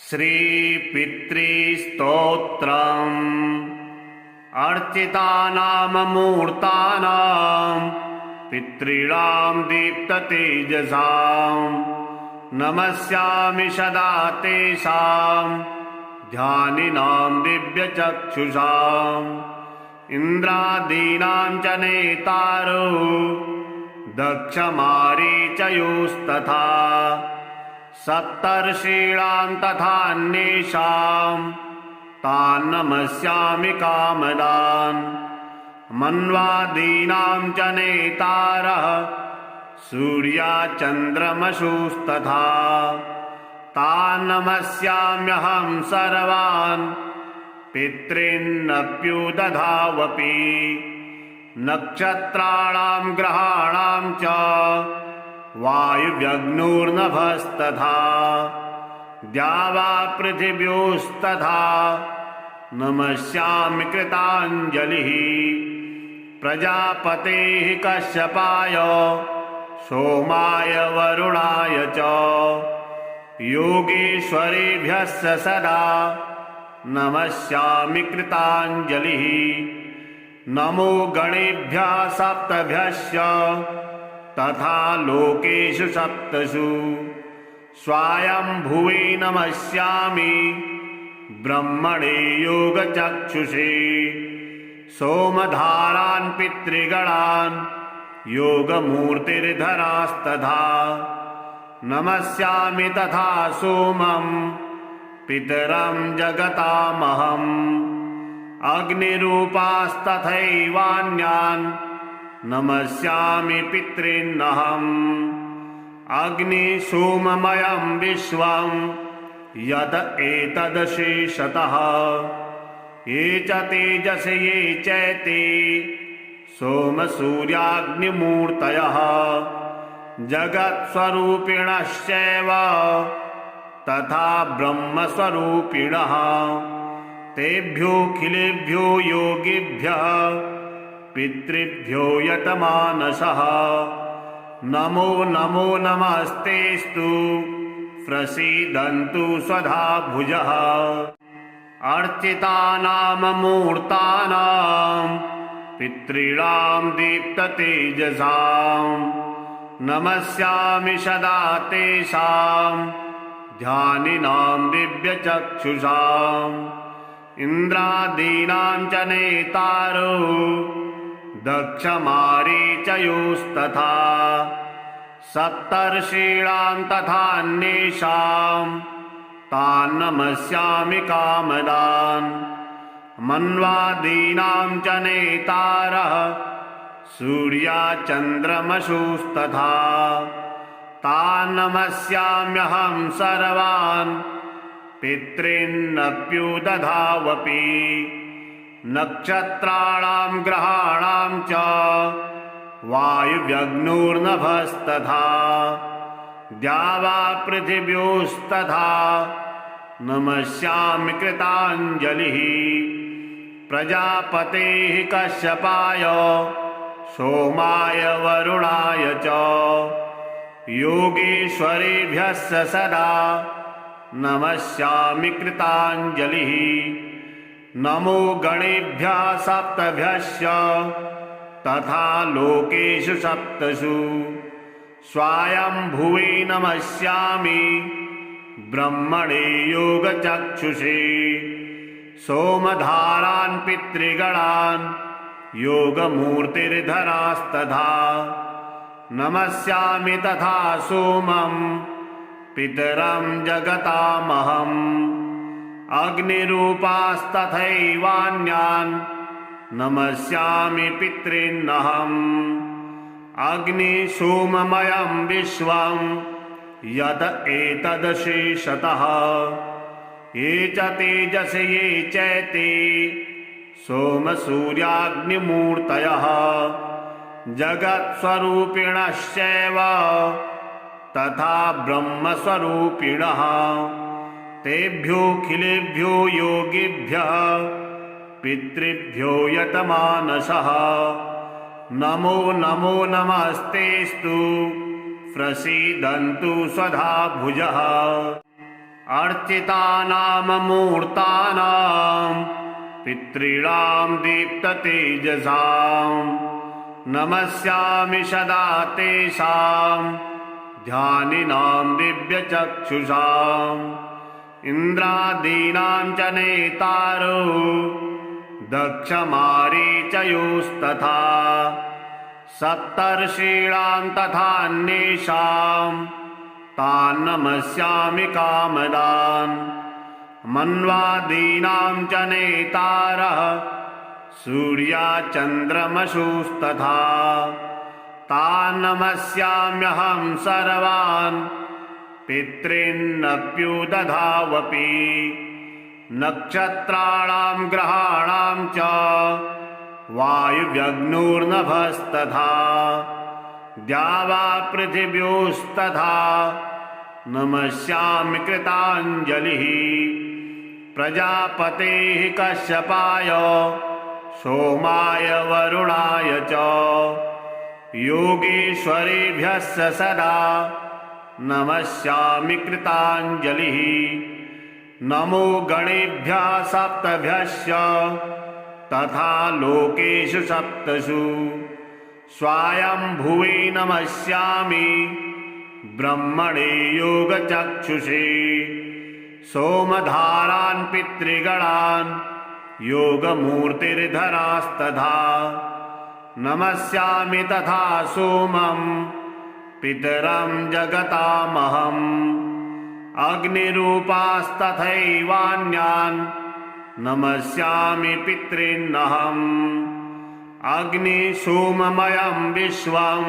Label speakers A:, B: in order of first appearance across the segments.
A: श्रीपितृस्तोत्रम् अर्चितानाममूर्तानां पितॄणां दीप्ततेजसां नमस्यामि सदा तेषां ध्यानिनां दिव्यचक्षुषाम् इन्द्रादीनां च नेतारो दक्षमारीचयोस्तथा सप्तर्षीणां तथान्येषां तान् नमस्यामि कामदान् मन्वादीनां च नेतारः सूर्याचन्द्रमसुस्तथा तान् नमस्याम्यहं सर्वान् पितॄन्नप्युदधावपि नक्षत्राणां ग्रहाणां च वायुव्यग्निर्नभस्तथा द्यावा पृथिव्योस्तथा नमस्यामि कृताञ्जलिः प्रजापतेः कश्यपाय सोमाय वरुणाय च योगेश्वरेभ्यश्च सदा नमस्यामि कृताञ्जलिः नमो गणेभ्यः सप्तभ्यश्च तथा लोकेषु सप्तसु स्वायंभुवे नमस्यामि ब्रह्मणे योगचक्षुषे सोमधारान् पितृगणान् योगमूर्तिर्धरास्तथा नमस्यामि तथा सोमं पितरं जगतामहम् अग्निरूपास्तथैवान्यान् नमस्यामि पितॄन्नहम् अग्निसोममयं विश्वं यद एतदशेषतः ये च तेजस ये चैते सोमसूर्याग्निमूर्तयः जगत्स्वरूपिणश्चैव तथा ब्रह्मस्वरूपिणः तेभ्योऽखिलेभ्यो योगिभ्यः पितृभ्यो यतमानसः नमो नमो नमस्तेस्तु प्रसीदन्तु स्वधा भुजः अर्चितानाममूर्तानां पितॄणां दीप्ततेजसां नमस्यामि सदा तेषां ध्यानिनां दिव्यचक्षुषाम् इन्द्रादीनां च नेतारो दक्षमारीचयोस्तथा सप्तर्षीणां तथान्येषां तान् नमस्यामि कामदान् मन्वादीनां च नेतारः सूर्याचन्द्रमसुस्तथा तान् नमस्याम्यहं सर्वान् पितॄन्नप्युदधावपि नक्षत्राणां ग्रहाणां च वायुव्यग्निर्नभस्तथा द्यावा पृथिव्योस्तथा नमस्यामि कृताञ्जलिः प्रजापतेः कश्यपाय सोमाय वरुणाय च योगेश्वरेभ्यश्च सदा नमस्यामि कृताञ्जलिः नमो गणेभ्यः सप्तभ्यश्च तथा लोकेषु सप्तसु स्वायंभुवे नमस्यामि ब्रह्मणे योगचक्षुषे सोमधारान् पितृगणान् योगमूर्तिर्धरास्तथा नमस्यामि तथा सोमं पितरं जगतामहम् अग्निरूपास्तथैवान्यान् नमस्यामि पितॄन्नहम् अग्निसोममयं विश्वं यद एतदशेषतः ये च तेजस ये चैते सोमसूर्याग्निमूर्तयः जगत्स्वरूपिणश्चैव तथा ब्रह्मस्वरूपिणः तेभ्योऽखिलेभ्यो योगिभ्यः पितृभ्यो यतमानसः नमो नमो नमस्तेस्तु प्रसीदन्तु स्वधा भुजः अर्चितानाममूर्तानां पितॄणां दीप्ततेजसां नमस्यामि सदा तेषां ध्यानिनां दिव्यचक्षुषाम् इन्द्रादीनां च नेतारो दक्षमारीचयोस्तथा सप्तर्षीणां तथान्येषां तान् नमस्यामि कामदान् मन्वादीनां च नेतारः सूर्याचन्द्रमसुस्तथा तान् नमस्याम्यहं सर्वान् पितॄन्नप्युदधावपि नक्षत्राणां ग्रहाणां च वायुव्यग्निर्नभस्तथा द्यावा पृथिव्योस्तथा नमस्यामि कृताञ्जलिः प्रजापतेः कश्यपाय सोमाय वरुणाय च योगेश्वरेभ्यश्च सदा नमस्यामि कृताञ्जलिः नमो गणेभ्यः सप्तभ्यश्च तथा लोकेषु सप्तसु स्वायंभुवे नमस्यामि ब्रह्मणे योगचक्षुषे सोमधारान् पितृगणान् योगमूर्तिर्धरास्तथा नमस्यामि तथा सोमं पितरं जगतामहम् अग्निरूपास्तथैवान्यान् नमस्यामि पितॄन्नहम् अग्निसोममयं विश्वं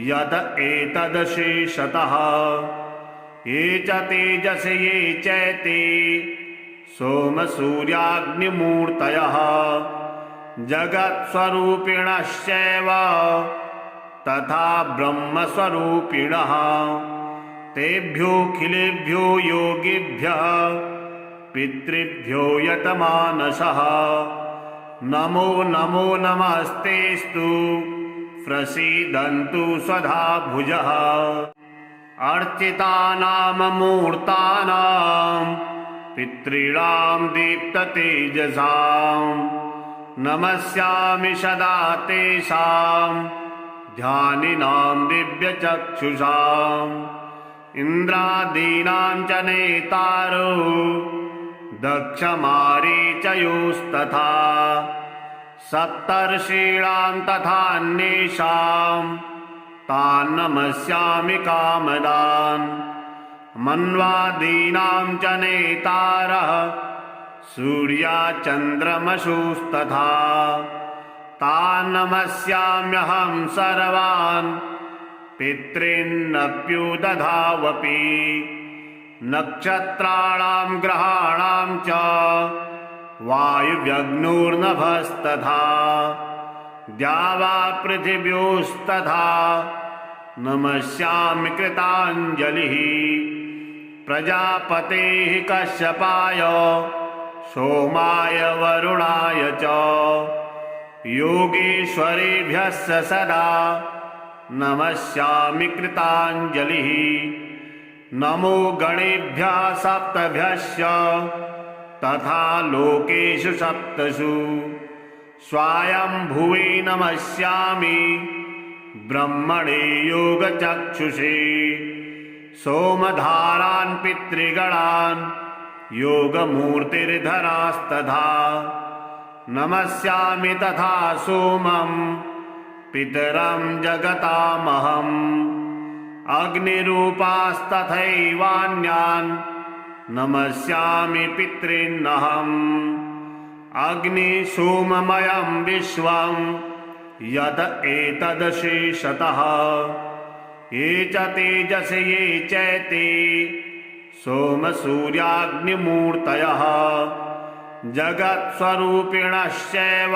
A: यत एतदशेषतः ये च तेजस ये चैते सोमसूर्याग्निमूर्तयः जगत्स्वरूपिणश्चैव तथा ब्रह्मस्वरूपिणः तेभ्योऽखिलेभ्यो योगिभ्यः पितृभ्यो यतमानसः नमो नमो नमस्तेस्तु प्रसीदन्तु स्वधा भुजः अर्चितानाममूर्तानां पितॄणां दीप्ततेजसां नमस्यामि सदा तेषां ध्यानिनां दिव्यचक्षुषाम् इन्द्रादीनां च नेतारो दक्षमारीचयोस्तथा सप्तर्षीणां तथान्येषां तान् नमस्यामि कामदान् मन्वादीनां च नेतारः सूर्याचन्द्रमसुस्तथा तान् नमस्याम्यहं सर्वान् पितॄन्नप्युदधावपि नक्षत्राणां ग्रहाणां च वायुव्यग्निर्नभस्तथा द्यावा पृथिव्योस्तथा नमस्यामि कृताञ्जलिः प्रजापतेः कश्यपाय सोमाय वरुणाय च योगेश्वरेभ्यश्च सदा नमस्यामि कृताञ्जलिः नमो गणेभ्यः सप्तभ्यश्च तथा लोकेषु सप्तसु स्वायंभुवे नमस्यामि ब्रह्मणे योगचक्षुषे सोमधारान् पितृगणान् योगमूर्तिर्धरास्तथा नमस्यामि तथा सोमं पितरं जगतामहम् अग्निरूपास्तथैवान्यान् नमस्यामि पितॄन्नहम् अग्निसोममयं विश्वं यत एतदशेषतः ये च तेजस ये चैते सोमसूर्याग्निमूर्तयः जगत्स्वरूपिणश्चैव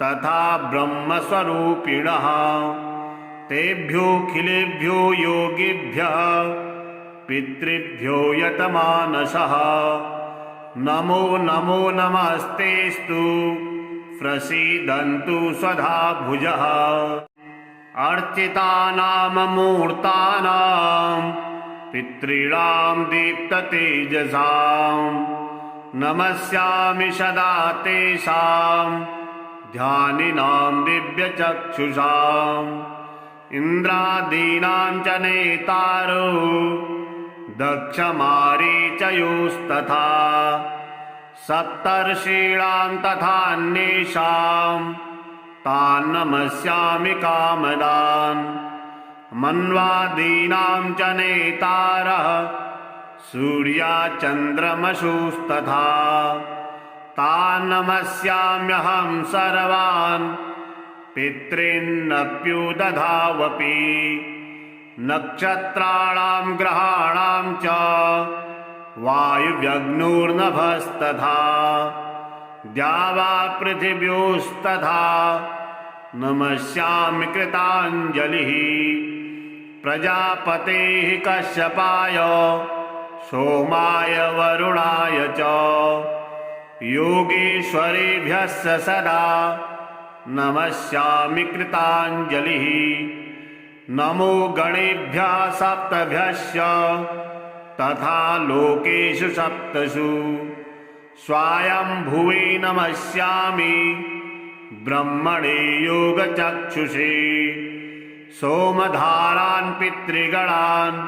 A: तथा ब्रह्मस्वरूपिणः तेभ्योऽखिलेभ्यो योगिभ्यः पितृभ्यो यतमानसः नमो नमो नमस्तेस्तु प्रसीदन्तु स्वधा भुजः अर्चितानाममूर्तानां पितॄणां दीप्ततेजसां नमस्यामि सदा तेषां ध्यानिनां दिव्यचक्षुषाम् इन्द्रादीनां च नेतारो दक्षमारीचयोस्तथा सप्तर्षीणां तथान्येषां तान् नमस्यामि कामदान् मन्वादीनां च नेतारः सूर्याचन्द्रमसुस्तथा तान् नमस्याम्यहं सर्वान् पितॄन्नप्युदधावपि नक्षत्राणां ग्रहाणां च वायुव्यग्निर्नभस्तथा द्यावा पृथिव्योस्तथा नमस्यामि कृताञ्जलिः प्रजापतेः कश्यपाय सोमाय वरुणाय च योगेश्वरेभ्यश्च सदा नमस्यामि कृताञ्जलिः नमो गणेभ्यः सप्तभ्यश्च तथा लोकेषु सप्तसु स्वायंभुवे नमस्यामि ब्रह्मणे योगचक्षुषे सोमधारान् पितृगणान्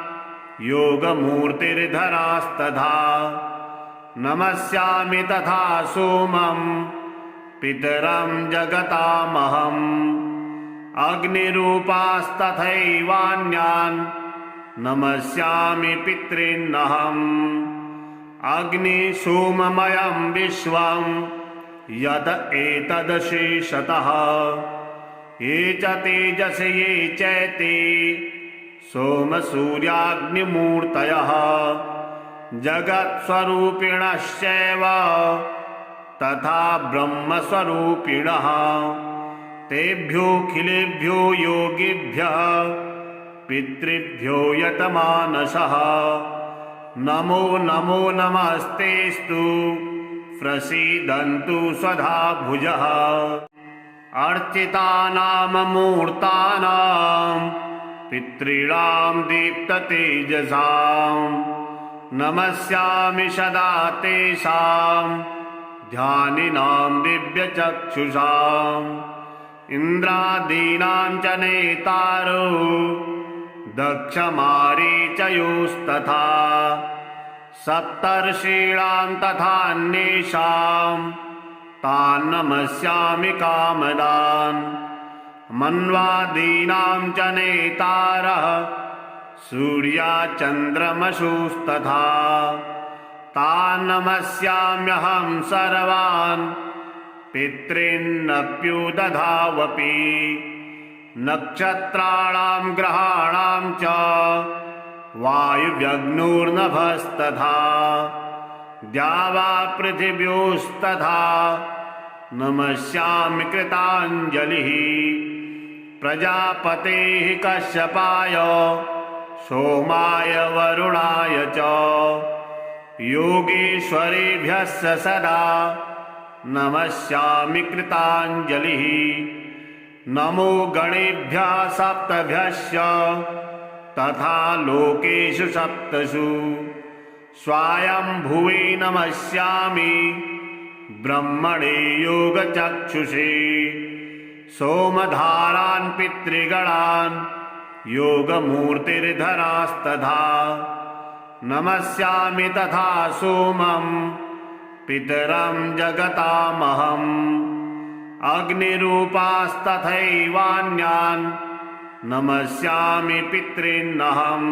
A: योगमूर्तिर्धरास्तथा नमस्यामि तथा सोमं पितरं जगतामहम् अग्निरूपास्तथैवान्यान् नमस्यामि पितॄन्नहम् अग्निसोममयं विश्वं यद एतदशेषतः ये च तेजस ये चैते सोमसूर्याग्निमूर्तयः जगत्स्वरूपिणश्चैव तथा ब्रह्मस्वरूपिणः तेभ्योऽखिलेभ्यो योगिभ्यः पितृभ्यो यतमानसः नमो नमो नमस्तेस्तु प्रसीदन्तु स्वधा भुजः अर्चितानाममूर्तानां पितॄणां दीप्ततेजसां नमस्यामि सदा तेषां ध्यानिनां दिव्यचक्षुषाम् इन्द्रादीनां च नेतारो दक्षमारीचयोस्तथा सप्तर्षीणां तथान्येषां तान् नमस्यामि कामदान् मन्वादीनां च नेतारः सूर्याचन्द्रमसुस्तथा तान् नमस्याम्यहं सर्वान् पितॄन्नप्युदधावपि नक्षत्राणां ग्रहाणां च वायुव्यग्निर्नभस्तथा द्यावा पृथिव्योस्तथा नमस्यामि कृताञ्जलिः प्रजापतेः कश्यपाय सोमाय वरुणाय च योगेश्वरेभ्यश्च सदा नमस्यामि कृताञ्जलिः नमो गणेभ्यः सप्तभ्यश्च तथा लोकेषु सप्तसु स्वायंभुवे नमस्यामि ब्रह्मणे योगचक्षुषे सोमधारान् पितृगणान् योगमूर्तिर्धरास्तथा नमस्यामि तथा सोमं पितरं जगतामहम् अग्निरूपास्तथैवान्यान् नमस्यामि पितॄन्नहम्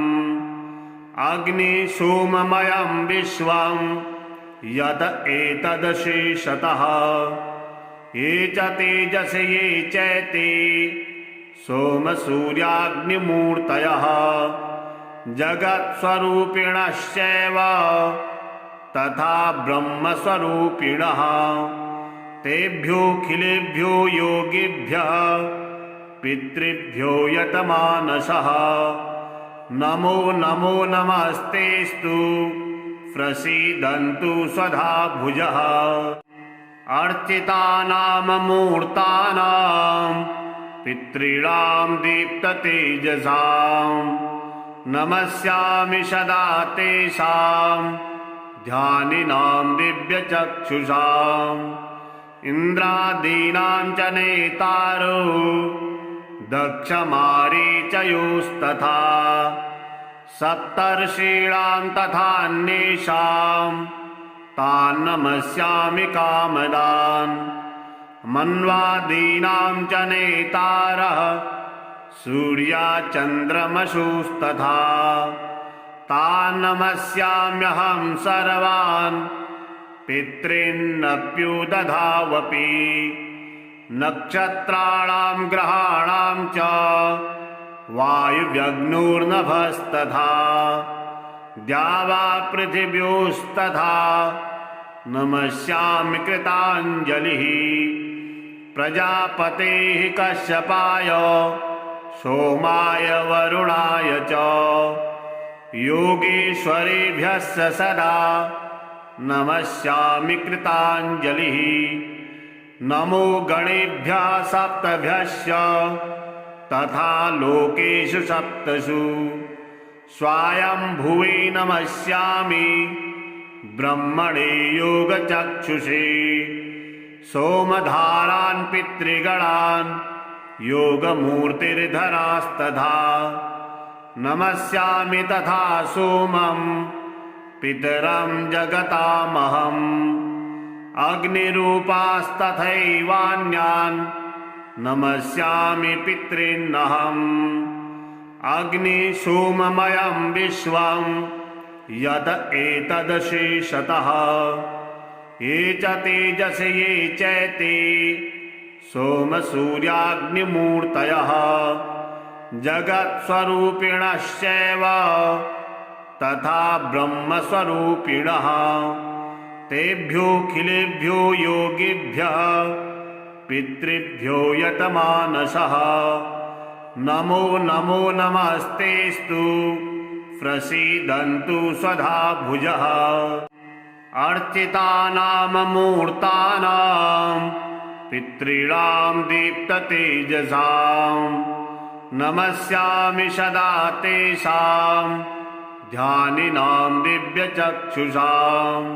A: अग्निसोममयं विश्वं यद एतदशेषतः ये च तेजस ये चैते सोमसूर्याग्निमूर्तयः जगत्स्वरूपिणश्चैव तथा ब्रह्मस्वरूपिणः तेभ्योऽखिलेभ्यो योगिभ्यः पितृभ्यो यतमानसः नमो नमो नमस्तेस्तु प्रसीदन्तु स्वधा भुजः अर्चितानाममूर्तानां पितॄणां दीप्ततेजसां नमस्यामि सदा तेषां ध्यानिनां दिव्यचक्षुषाम् इन्द्रादीनां च नेतारो दक्षमारीचयोस्तथा सप्तर्षीणां तथान्येषां तान् नमस्यामि कामदान् मन्वादीनां च नेतारः सूर्याचन्द्रमसुस्तथा तान् नमस्याम्यहं सर्वान् पितॄन्नप्युदधावपि नक्षत्राणां ग्रहाणां च वायुव्यग्निर्नभस्तथा द्यावा पृथिव्योस्तथा नमस्यामि कृताञ्जलिः प्रजापतेः कश्यपाय सोमाय वरुणाय च योगेश्वरेभ्यश्च सदा नमस्यामि कृताञ्जलिः नमो गणेभ्यः सप्तभ्यश्च तथा लोकेषु सप्तसु स्वायंभुवे नमस्यामि ब्रह्मणे योगचक्षुषे सोमधारान् पितृगणान् योगमूर्तिर्धरास्तथा नमस्यामि तथा सोमं पितरं जगतामहम् अग्निरूपास्तथैवान्यान् नमस्यामि पितॄन्नहम् अग्निसोममयं विश्वं यत् एतदशेषतः ये च तेजस ये चैते सोमसूर्याग्निमूर्तयः जगत्स्वरूपिणश्चैव तथा ब्रह्मस्वरूपिणः तेभ्योऽखिलेभ्यो योगिभ्यः पितृभ्यो यतमानसः नमो नमो नमस्तेस्तु प्रसीदन्तु स्वधा भुजः अर्चितानाममूर्तानां पितॄणां दीप्ततेजसां नमस्यामि सदा तेषां ध्यानिनां दिव्यचक्षुषाम्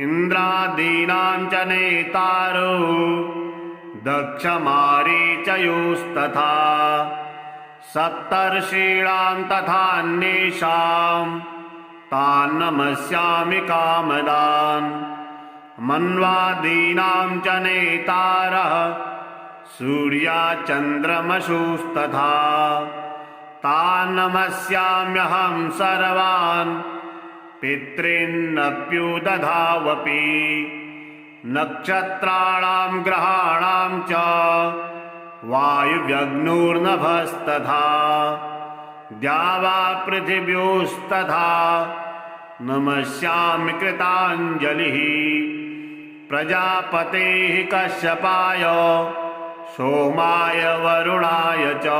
A: इन्द्रादीनां च नेतारो दक्षमारीचयोस्तथा सप्तर्षीणां तथान्येषां तान् नमस्यामि कामदान् मन्वादीनां च नेतारः सूर्याचन्द्रमसुस्तथा तान् नमस्याम्यहं सर्वान् पितॄन्नप्युदधावपि नक्षत्राणां ग्रहाणां च वायुव्यग्निर्नभस्तथा द्यावा पृथिव्योस्तथा नमस्यामि कृताञ्जलिः प्रजापतेः कश्यपाय सोमाय वरुणाय च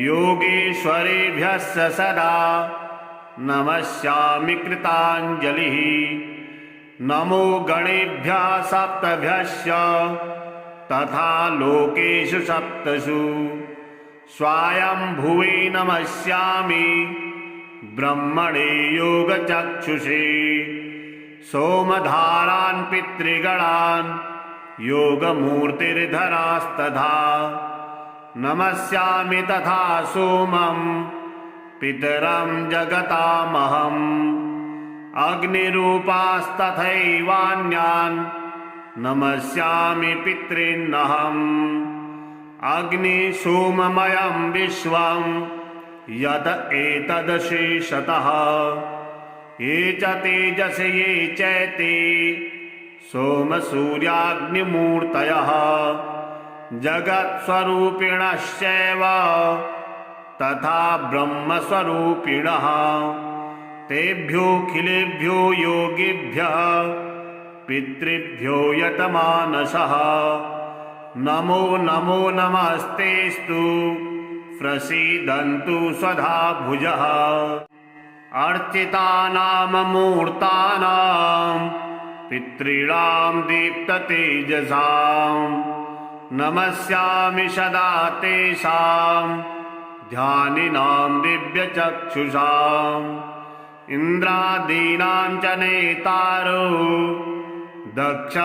A: योगेश्वरेभ्यश्च सदा नमस्यामि कृताञ्जलिः नमो गणेभ्यः सप्तभ्यश्च तथा लोकेषु सप्तसु स्वायंभुवे नमस्यामि ब्रह्मणे योगचक्षुषे सोमधारान् पितृगणान् योगमूर्तिर्धरास्तथा नमस्यामि तथा सोमं पितरं जगतामहम् अग्निरूपास्तथैवान्यान् नमस्यामि पितॄन्नहम् अग्निसोममयं विश्वं यत् एतदशेषतः ये च तेजस ये चैते सोमसूर्याग्निमूर्तयः जगत्स्वरूपिणश्चैव तथा ब्रह्मस्वरूपिणः तेभ्योऽखिलेभ्यो योगिभ्यः पितृभ्यो यतमानसः नमो नमो नमस्तेस्तु प्रसीदन्तु स्वधा भुजः अर्चितानाममूर्तानां पितॄणां दीप्ततेजसां नमस्यामि सदा तेषां ध्यानिनां दिव्यचक्षुषाम् इन्द्रादीनां च नेतारो दक्षमारीचयोस्तथा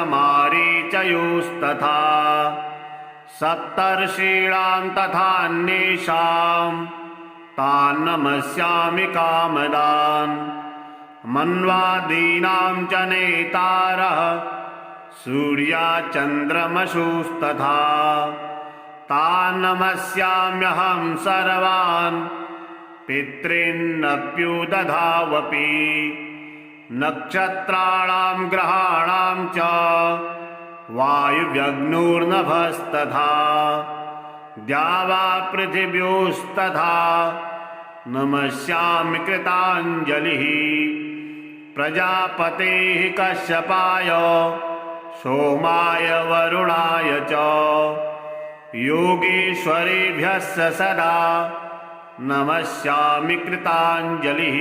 A: सप्तर्षीणां तथान्येषां तान् नमस्यामि कामदान् मन्वादीनां च नेतारः सूर्याचन्द्रमसुस्तथा तान् नमस्याम्यहं सर्वान् पितॄन्नप्युदधावपि नक्षत्राणां ग्रहाणां च वायुव्यग्निर्नभस्तथा द्यावा पृथिव्योस्तथा नमस्यामि कृताञ्जलिः प्रजापतेः कश्यपाय सोमाय वरुणाय च योगेश्वरेभ्यः सदा नमस्यामि कृताञ्जलिः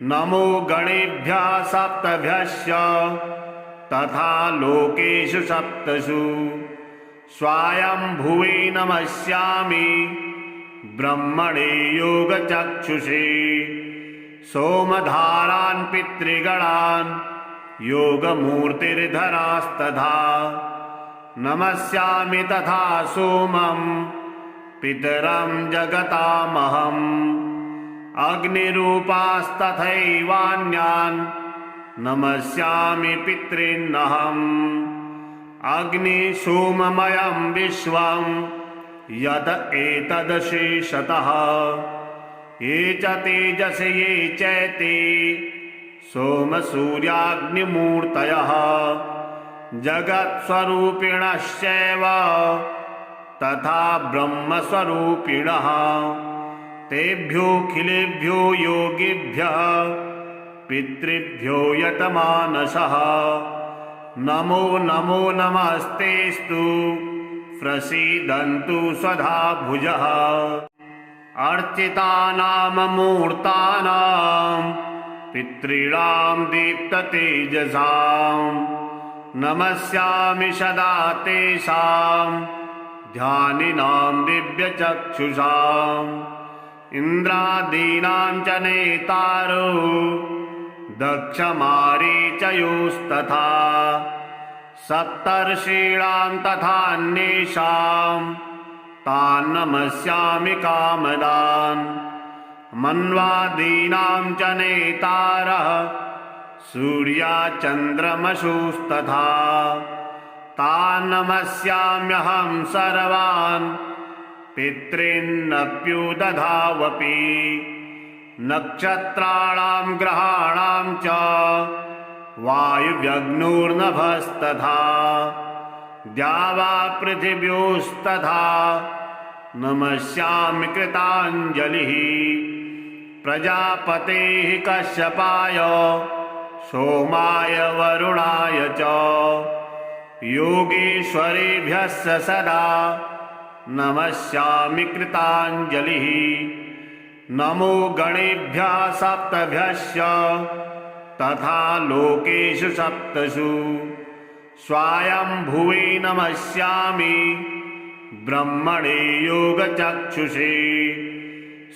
A: नमो गणेभ्यः सप्तभ्यश्च तथा लोकेषु सप्तसु स्वायंभुवे नमस्यामि ब्रह्मणे योगचक्षुषे सोमधारान् पितृगणान् योगमूर्तिर्धरास्तथा नमस्यामि तथा सोमं पितरं जगतामहम् अग्निरूपास्तथैवान्यान् नमस्यामि पितॄन्नहम् अग्निसोममयं विश्वं यत एतदशेषतः ये च तेजस ये चैते सोमसूर्याग्निमूर्तयः जगत्स्वरूपिणश्चैव तथा ब्रह्मस्वरूपिणः तेभ्योऽखिलेभ्यो योगिभ्यः पितृभ्यो यतमानसः नमो नमो नमस्तेस्तु प्रसीदन्तु स्वधा भुजः अर्चितानाममूर्तानां पितॄणां दीप्ततेजसां नमस्यामि सदा तेषां ध्यानिनां दिव्यचक्षुषाम् इन्द्रादीनां च नेतारो दक्षमारीचयोस्तथा सप्तर्षीणां तथान्येषां तान् नमस्यामि कामदान् मन्वादीनां च नेतारः सूर्याचन्द्रमसुस्तथा तान् नमस्याम्यहं सर्वान् पितॄन्नप्युदधावपि नक्षत्राणां ग्रहाणां च वायुव्यग्निर्नभस्तथा द्यावा पृथिव्योस्तथा नमस्यामि कृताञ्जलिः प्रजापतेः कश्यपाय सोमाय वरुणाय च योगेश्वरेभ्यः सदा नमस्यामि कृताञ्जलिः नमो गणेभ्यः सप्तभ्यश्च तथा लोकेषु सप्तसु स्वायंभुवे नमस्यामि ब्रह्मणे योगचक्षुषे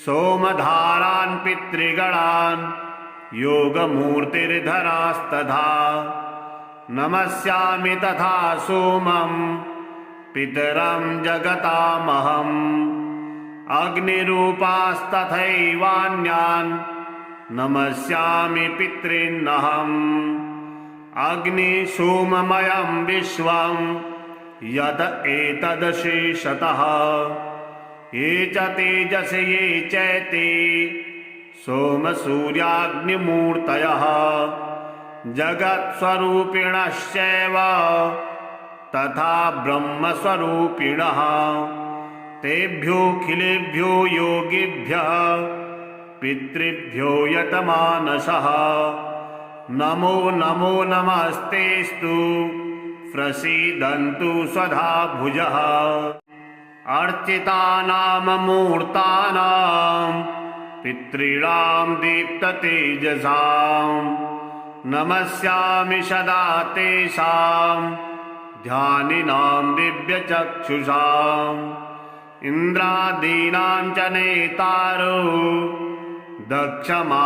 A: सोमधारान् पितृगणान् योगमूर्तिर्धरास्तथा नमस्यामि तथा सोमं पितरं जगतामहम् अग्निरूपास्तथैवान्यान् नमस्यामि पितॄन्नहम् अग्निसोममयं विश्वं यत एतदशेषतः ये च तेजस ये चैते सोमसूर्याग्निमूर्तयः जगत्स्वरूपिणश्चैव तथा ब्रह्मस्वरूपिणः तेभ्योऽखिलेभ्यो योगिभ्यः पितृभ्यो यतमानसः नमो नमो नमस्तेस्तु प्रसीदन्तु स्वधा भुजः अर्चितानाममूर्तानां पितॄणां दीप्ततेजसां नमस्यामि सदा तेषां ध्यानिनां दिव्यचक्षुषाम् इन्द्रादीनां च नेतारो दक्षमारीचयोस्तथा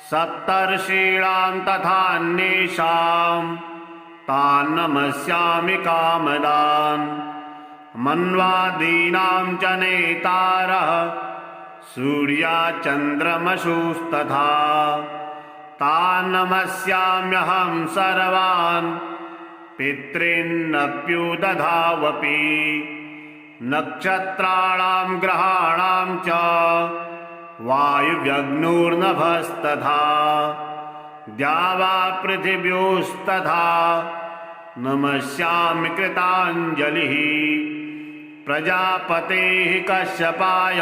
A: सप्तर्षीणां तथान्येषां तान् नमस्यामि कामदान् मन्वादीनां च नेतारः सूर्याचन्द्रमसुस्तथा तान् नमस्याम्यहं सर्वान् पितॄन्नप्युदधावपि नक्षत्राणां ग्रहाणां च वायुव्यग्निर्नभस्तथा द्यावा पृथिव्योस्तथा नमस्यामि कृताञ्जलिः प्रजापतेः कश्यपाय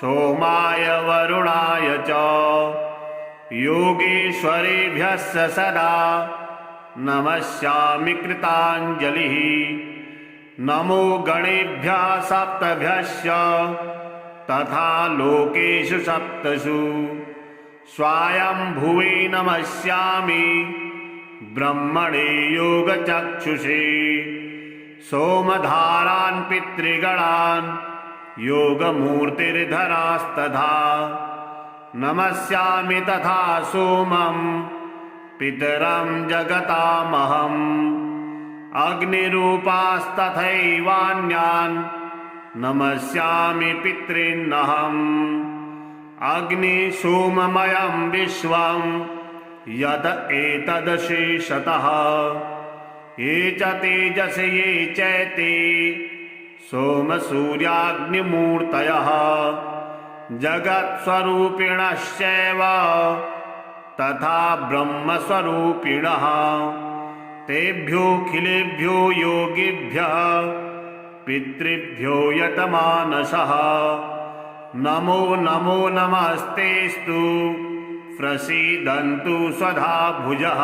A: सोमाय वरुणाय च योगेश्वरेभ्यश्च सदा नमस्यामि कृताञ्जलिः नमो गणेभ्यः सप्तभ्यश्च तथा लोकेषु सप्तसु स्वायंभुवे नमस्यामि ब्रह्मणे योगचक्षुषे सोमधारान् पितृगणान् योगमूर्तिर्धरास्तथा नमस्यामि तथा सोमं पितरं जगतामहम् अग्निरूपास्तथैवान्यान् नमस्यामि पितॄन्नहम् अग्निसोममयं विश्वं यद एतदशेषतः ये च तेजस ये चैते सोमसूर्याग्निमूर्तयः जगत्स्वरूपिणश्चैव तथा ब्रह्मस्वरूपिणः तेभ्योऽखिलेभ्यो योगिभ्यः पितृभ्यो यतमानसः नमो नमो नमस्तेस्तु प्रसीदन्तु स्वधा भुजः।